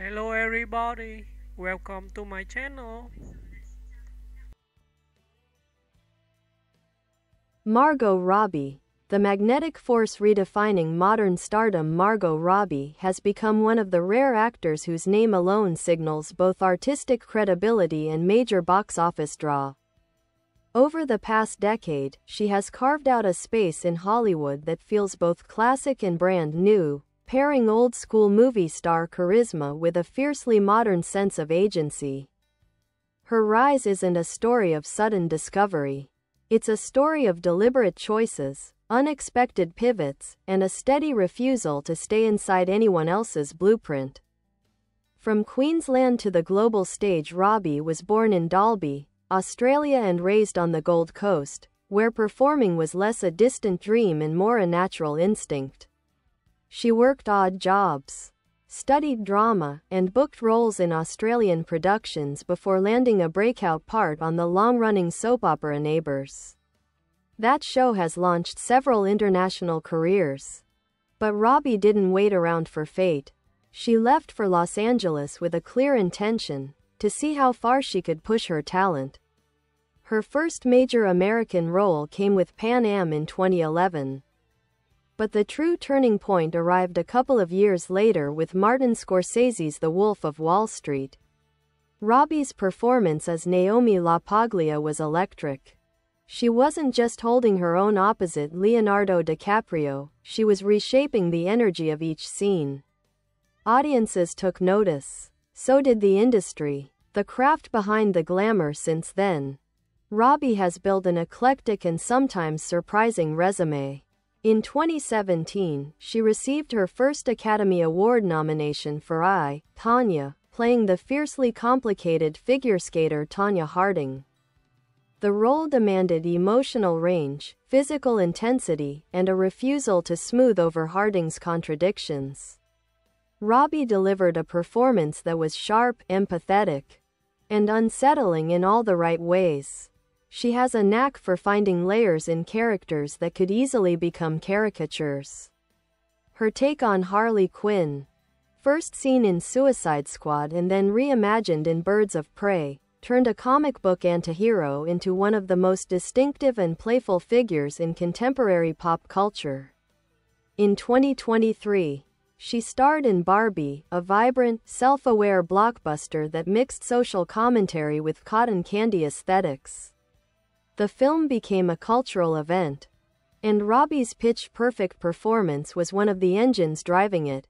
Hello everybody, welcome to my channel. Margot Robbie. The magnetic force redefining modern stardom. Margot Robbie has become one of the rare actors whose name alone signals both artistic credibility and major box office draw. Over the past decade, she has carved out a space in Hollywood that feels both classic and brand new, pairing old-school movie star charisma with a fiercely modern sense of agency. Her rise isn't a story of sudden discovery. It's a story of deliberate choices, unexpected pivots, and a steady refusal to stay inside anyone else's blueprint. From Queensland to the global stage, Robbie was born in Dalby, Australia and raised on the Gold Coast, where performing was less a distant dream and more a natural instinct. She worked odd jobs, studied drama, and booked roles in Australian productions before landing a breakout part on the long-running soap opera Neighbours. That show has launched several international careers. But Robbie didn't wait around for fate. She left for Los Angeles with a clear intention: to see how far she could push her talent. Her first major American role came with Pan Am in 2011. But the true turning point arrived a couple of years later with Martin Scorsese's The Wolf of Wall Street. Robbie's performance as Naomi LaPaglia was electric. She wasn't just holding her own opposite Leonardo DiCaprio, she was reshaping the energy of each scene. Audiences took notice. So did the industry. The craft behind the glamour. Since then, Robbie has built an eclectic and sometimes surprising resume. In 2017, she received her first Academy Award nomination for I, Tonya, playing the fiercely complicated figure skater Tonya Harding. The role demanded emotional range, physical intensity, and a refusal to smooth over Harding's contradictions. Robbie delivered a performance that was sharp, empathetic, and unsettling in all the right ways. She has a knack for finding layers in characters that could easily become caricatures. Her take on Harley Quinn, first seen in Suicide Squad and then reimagined in Birds of Prey, turned a comic book antihero into one of the most distinctive and playful figures in contemporary pop culture. In 2023, she starred in Barbie, a vibrant, self-aware blockbuster that mixed social commentary with cotton candy aesthetics. The film became a cultural event, and Robbie's pitch-perfect performance was one of the engines driving it.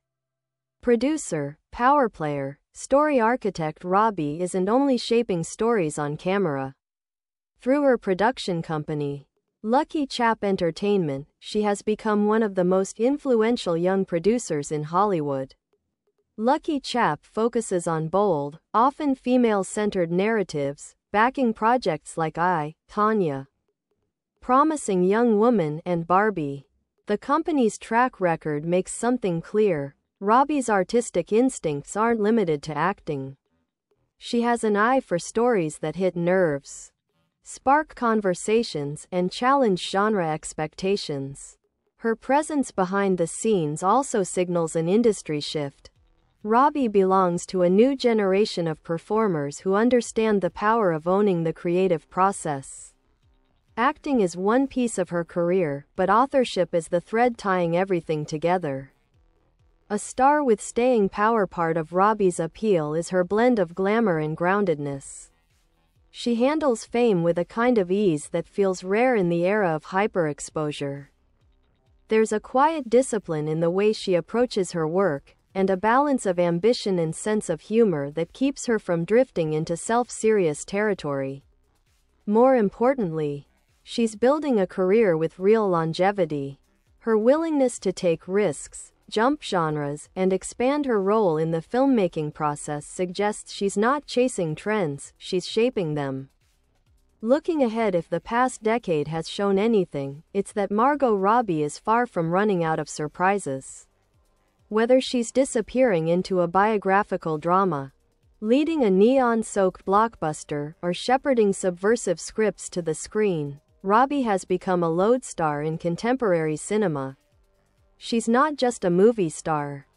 Producer, power player, story architect. Robbie isn't only shaping stories on camera. Through her production company, Lucky Chap Entertainment, she has become one of the most influential young producers in Hollywood. Lucky Chap focuses on bold, often female-centered narratives, backing projects like I, Tonya, Promising Young Woman, and Barbie. The company's track record makes something clear: Robbie's artistic instincts aren't limited to acting. She has an eye for stories that hit nerves, spark conversations, and challenge genre expectations. Her presence behind the scenes also signals an industry shift. Robbie belongs to a new generation of performers who understand the power of owning the creative process. Acting is one piece of her career, but authorship is the thread tying everything together. A star with staying power. Part of Robbie's appeal is her blend of glamour and groundedness. She handles fame with a kind of ease that feels rare in the era of hyperexposure. There's a quiet discipline in the way she approaches her work, and a balance of ambition and sense of humor that keeps her from drifting into self-serious territory. More importantly, she's building a career with real longevity. Her willingness to take risks, jump genres, and expand her role in the filmmaking process suggests she's not chasing trends, she's shaping them. Looking ahead, if the past decade has shown anything, it's that Margot Robbie is far from running out of surprises. Whether she's disappearing into a biographical drama, leading a neon-soaked blockbuster, or shepherding subversive scripts to the screen, Robbie has become a lodestar in contemporary cinema. She's not just a movie star.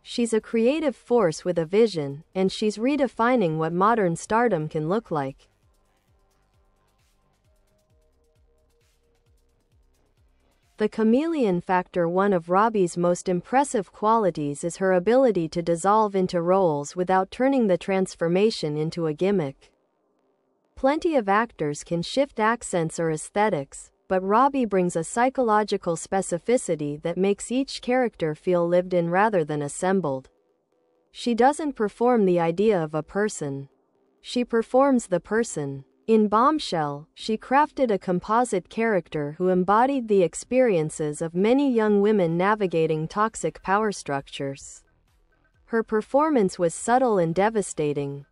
She's a creative force with a vision, and she's redefining what modern stardom can look like. The chameleon factor. One of Robbie's most impressive qualities is her ability to dissolve into roles without turning the transformation into a gimmick. Plenty of actors can shift accents or aesthetics, but Robbie brings a psychological specificity that makes each character feel lived in rather than assembled. She doesn't perform the idea of a person. She performs the person. In Bombshell, she crafted a composite character who embodied the experiences of many young women navigating toxic power structures. Her performance was subtle and devastating,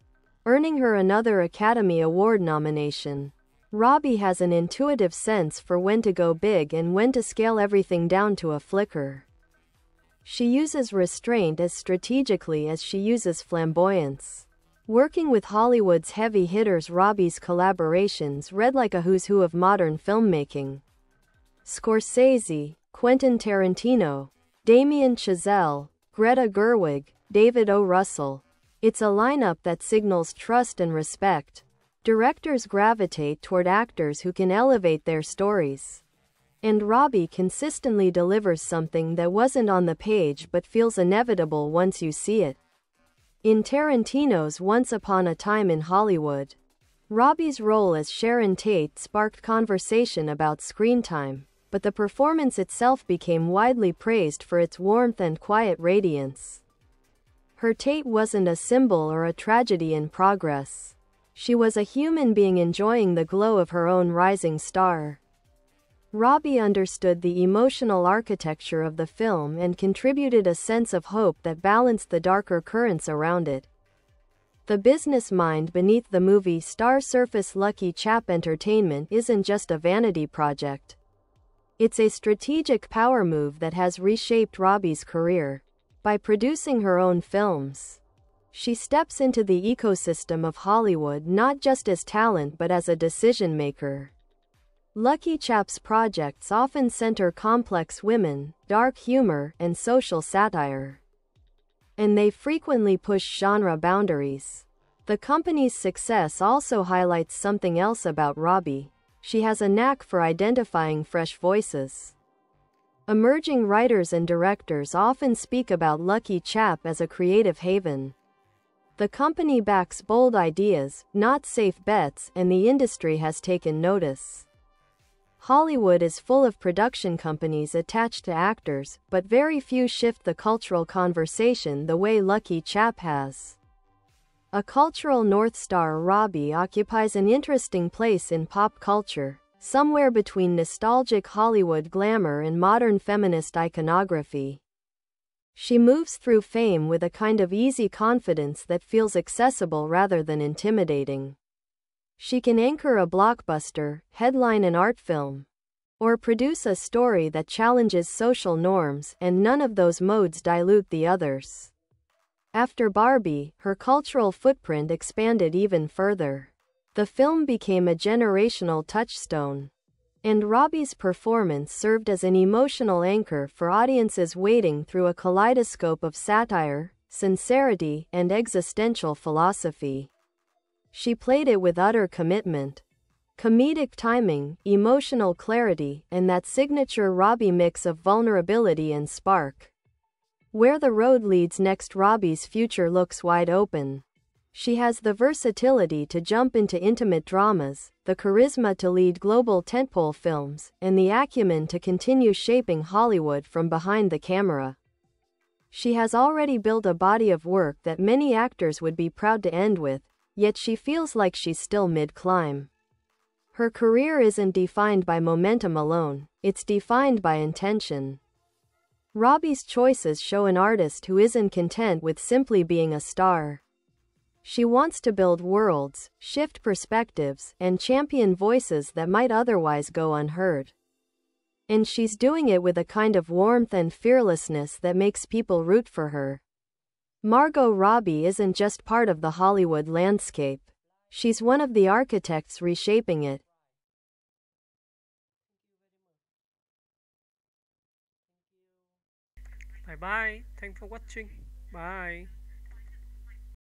earning her another Academy Award nomination. Robbie has an intuitive sense for when to go big and when to scale everything down to a flicker. She uses restraint as strategically as she uses flamboyance. Working with Hollywood's heavy hitters, Robbie's collaborations read like a who's who of modern filmmaking. Scorsese, Quentin Tarantino, Damien Chazelle, Greta Gerwig, David O. Russell. It's a lineup that signals trust and respect. Directors gravitate toward actors who can elevate their stories. And Robbie consistently delivers something that wasn't on the page but feels inevitable once you see it. In Tarantino's Once Upon a Time in Hollywood, Robbie's role as Sharon Tate sparked conversation about screen time, but the performance itself became widely praised for its warmth and quiet radiance. Her Tate wasn't a symbol or a tragedy in progress. She was a human being enjoying the glow of her own rising star. Robbie understood the emotional architecture of the film and contributed a sense of hope that balanced the darker currents around it. The business mind beneath the movie star surface. Lucky Chap Entertainment isn't just a vanity project. It's a strategic power move that has reshaped Robbie's career. By producing her own films, she steps into the ecosystem of Hollywood not just as talent but as a decision maker. Lucky Chap's projects often center complex women, dark humor, and social satire. And they frequently push genre boundaries. The company's success also highlights something else about Robbie. She has a knack for identifying fresh voices. Emerging writers and directors often speak about Lucky Chap as a creative haven. The company backs bold ideas, not safe bets, and the industry has taken notice. Hollywood is full of production companies attached to actors, but very few shift the cultural conversation the way Lucky Chap has. A cultural North Star, Robbie occupies an interesting place in pop culture, somewhere between nostalgic Hollywood glamour and modern feminist iconography. She moves through fame with a kind of easy confidence that feels accessible rather than intimidating. She can anchor a blockbuster, headline an art film, or produce a story that challenges social norms, and none of those modes dilute the others. After Barbie, her cultural footprint expanded even further. The film became a generational touchstone, and Robbie's performance served as an emotional anchor for audiences wading through a kaleidoscope of satire, sincerity, and existential philosophy. She played it with utter commitment. Comedic timing, emotional clarity, and that signature Robbie mix of vulnerability and spark. Where the road leads next, Robbie's future looks wide open. She has the versatility to jump into intimate dramas, the charisma to lead global tentpole films, and the acumen to continue shaping Hollywood from behind the camera. She has already built a body of work that many actors would be proud to end with, yet she feels like she's still mid-climb. Her career isn't defined by momentum alone, it's defined by intention. Robbie's choices show an artist who isn't content with simply being a star. She wants to build worlds, shift perspectives, and champion voices that might otherwise go unheard. And she's doing it with a kind of warmth and fearlessness that makes people root for her. Margot Robbie isn't just part of the Hollywood landscape. She's one of the architects reshaping it. Bye bye. Thanks for watching. Bye.